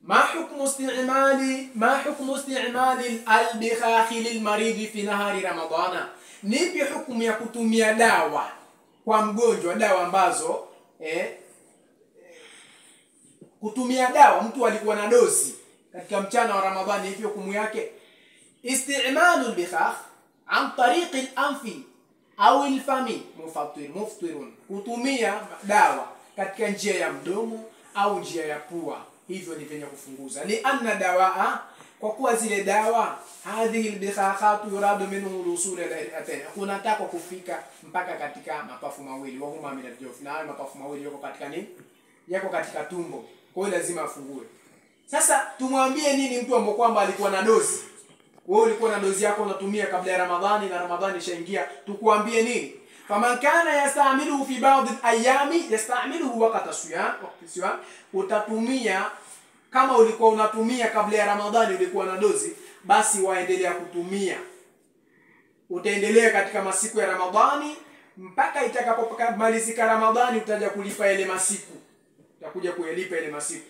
ما حكم استعمال البخاخ للمريض في نهار رمضان؟ Nipi hukumu ya kutumia dawa kwa mgonjwa, dawa ambazo kutumia dawa mtu alikuwa na dozi katika mchana wa Ramadhani, hivi hukumu yake? Isti'malu al-bikhakh an tariq al-anfi au al-fami muftirun, kutumia dawa katika njia ya mdomo au njia ya pua, hivyo ni venye kufunguza. Lianna dawaa, kwa kuwa zile dawa, hadhihi al-bikhakhat yuradu minhu al-wusul ila kunataka kufika mpaka katika mapafu mawili, wa huma min al-jawf, na mapafu mawili yako katika nini? Yako katika tumbo, kwa hiyo lazima afungue. Sasa tumwambie nini mtu ambaye kwamba alikuwa na dozi? Wewe ulikuwa na dozi yako unatumia kabla ya Ramadhani na Ramadhani ishaingia, tukuambie nini? Faman kana yastamiluhu fi ba'd al-ayami yastamiluhu waqta siyam, utatumia kama ulikuwa unatumia kabla ya Ramadhani, ulikuwa na dozi, basi waendelea kutumia. Utaendelea katika masiku ya Ramadhani mpaka itakapomalizika Ramadhani, utaja kulipa ile masiku. Utakuja kuyalipa ile masiku.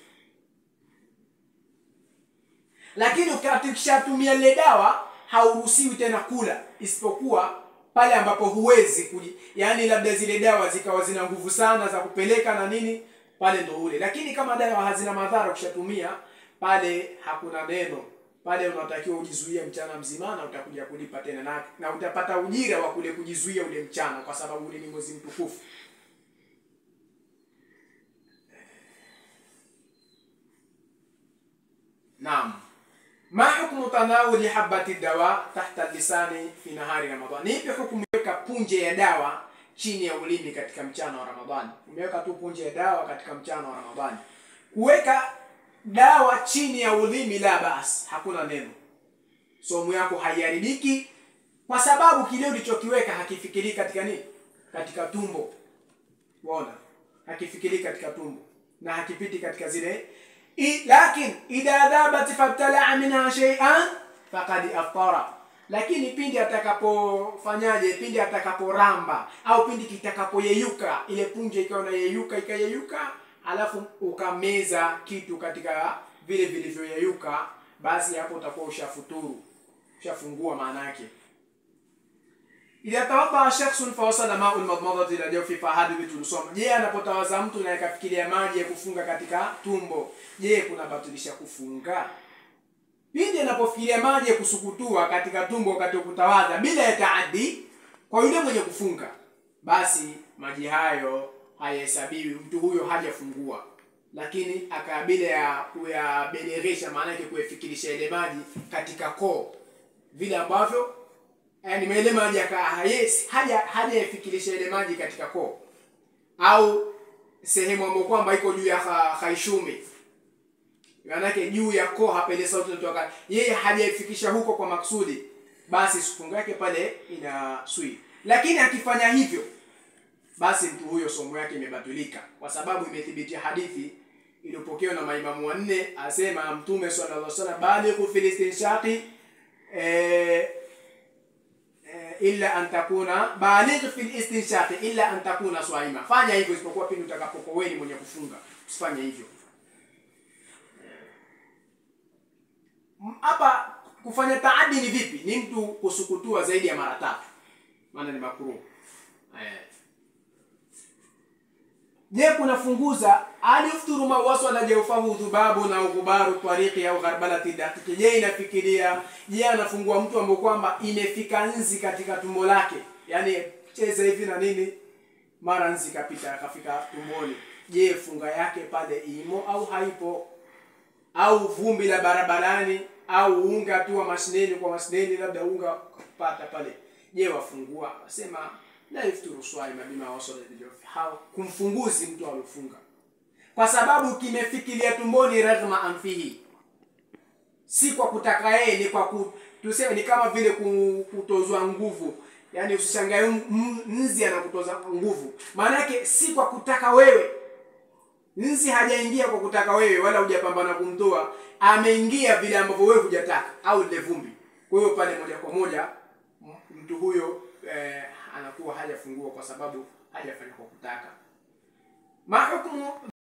Lakini ukishatumia ile dawa hauruhusiwi tena kula, isipokuwa pale ambapo huwezi yani labda zile dawa zikawa zina nguvu sana za kupeleka na nini, pale ndo ule. Lakini kama dawa hazina madhara ukishatumia, pale hakuna neno. Pale unatakiwa ujizuie mchana mzima na utakuja kulipa tena na utapata ujira wa kule kujizuia ule mchana, kwa sababu ule ni mwezi mtukufu. Naam. Ma hukmu tanawuli habati dawa tahta lisani fi nahari Ramadhan? Nipi hukumu kuweka punje ya dawa chini ya ulimi katika mchana wa Ramadhani? Umeweka tu punje ya dawa katika mchana wa Ramadhani. Kuweka dawa chini ya ulimi la bas, hakuna neno. Somo yako haiharibiki, kwa sababu kile ulichokiweka hakifikiri katika nini? Katika tumbo. Unaona? Hakifikiri katika tumbo na hakipiti katika zile. Lakini idha dhabat fabtala minha shay'an faqad aftara. Lakini pindi atakapofanyaje, pindi atakaporamba au pindi kitakapoyeyuka, ile punje ikawa ikayeyuka, alafu ukameza kitu katika vile vilivyoyeyuka, basi hapo utakuwa ushafuturu, ushafungua maana yake. Idha tawadda shakhsun fa wasala ma'ul madmadati ila jawfi fa hadu bitulusoma. Je, anapotawaza mtu na akafikiria maji ya kufunga katika tumbo, je, kuna batilisha kufunga? Pindi anapofikiria maji ya kusukutua katika tumbo wakati wa kutawadha bila ya taaddi kwa yule mwenye kufunga, basi maji hayo hayahesabiwi, mtu huyo hajafungua. Lakini akabila ya kuyabelegesha, maana yake kuyafikirisha ile maji katika koo, vile ambavyo yani ile maji hajafikirisha ile maji katika koo, au sehemu ambayo kwamba iko juu ya khaishumi, maanake juu ya koo hapa ile sauti inatoka, yeye hajaifikisha huko kwa maksudi, basi funga yake pale inasui. Lakini akifanya hivyo, basi mtu huyo somo yake imebatilika, kwa sababu imethibitia hadithi iliyopokewa na maimamu wanne, asema Mtume sallallahu alaihi wasallam, balighu fil istinshaqi illa an takuna baligh fil istinshaqi illa an takuna swaima. Fanya hivyo isipokuwa pindi utakapokuwa wewe mwenye kufunga, usifanye hivyo. Hapa kufanya taaddi ni vipi? Ni mtu kusukutua zaidi ya mara 3, maana ni makruh. Je, kuna funguza alifturu ma wasala jawfahu dhubabu na ghubaru tariqi au gharbalati daqiqi? Je, inafikiria, je anafungua mtu ambaye kwamba imefika nzi katika tumbo lake, yani cheza hivi na nini, mara nzi kapita akafika tumboni, je funga yake pale imo au haipo? Au vumbi la barabarani au unga tu wa masneni kwa masneni, labda unga kupata pale, je wafungua? Wasema la yafturu swaima bima wasala bijofi, kumfunguzi mtu alofunga, kwa sababu kimefikiria tumboni raghma anfihi, si kwa kutaka yeye, ni kwa tuseme ni kama vile kutozwa nguvu. Yani usishangae nzi anakutoza nguvu, maana yake si kwa kutaka wewe. Nzi hajaingia kwa kutaka wewe, wala hujapambana kumtoa, ameingia vile ambavyo wewe hujataka, au ile vumbi. Kwa hiyo pale moja kwa moja mtu huyo anakuwa hajafungua kwa sababu hajafanya kwa kutaka. Ma hukmu